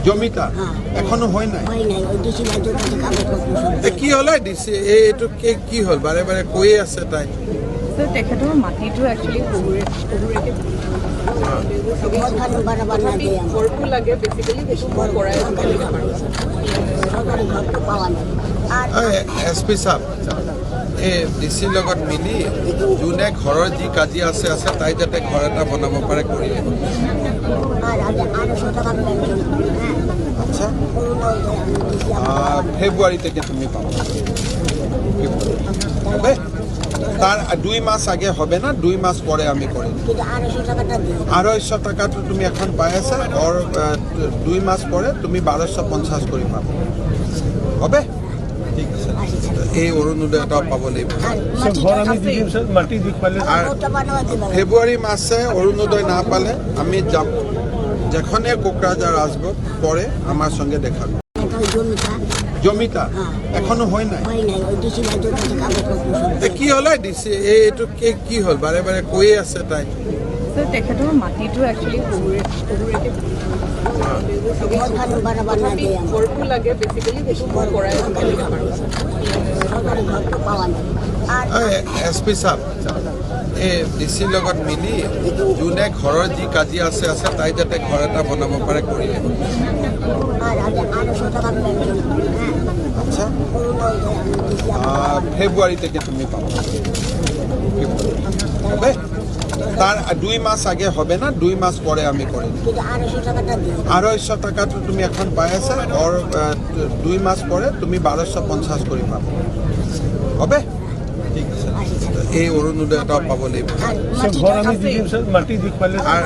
জমিতা এখনো হয় নাই কি হলে ডিসি এইটো কি হল বাৰে বাৰে কৈয়ে আছে তাই তেখেতৰ মাটিটো একচুৱেলি ঘৰটো লাগে বেচিকেলি সেইটো মই কৰাই এছপি সাহেব এই ডিচিৰ লগত মিলি যোনে ঘৰৰ যি কাজিয়া আছে তাই যাতে ঘৰ এটা বনাব পাৰে কৰি আচ্ছা ফেব্ৰুৱাৰীতে তুমি পাবা হবে তার 2 মাস আগে হবে না 2 মাস পরে আমি করি 250 টাকাটো তুমি এখন পাই আছা আর 2 মাস পরে তুমি 1250 করে পাবে হবে ঠিক আছে এই অরুণোদয়টাও পাব লাগিব আর ফেব্রুয়ারি মাসে অরুণোদয় না পালে আমি যাব যেখানে কোকরাঝার আসবো পরে আমার সঙ্গে দেখা জমিতা এখনো হয় নাই কি হলে ডিসি এইটো কি হল বাৰে বাৰে কৈয়ে আছে তাই তেখেতৰ মাটিটো একচুৱেলি ঘৰটো লাগে বেচিকেলি সেইটো মই কৰাই এছপি সাহেব এই ডিচিৰ লগত মিলি যোনে ঘৰৰ যি কাজিয়া আছে তাই যাতে ঘৰ এটা বনাব পাৰে কৰি আচ্ছা ফেব্ৰুৱাৰীতে তুমি পাবা হবে তার 2 মাস আগে হবে না 2 মাস পরে আমি করি 250 টাকাটো তুমি এখন পাই আছা আর 2 মাস পরে তুমি 1250 করে পাবে হবে ঠিক আছে এই অরুণোদয়টাও পাব লাগিব আর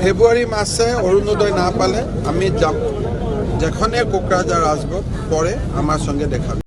ফেব্রুয়ারি মাসে অরুণোদয় না পালে আমি যাব যেখানে কোকরাঝার আসবো পরে আমার সঙ্গে দেখা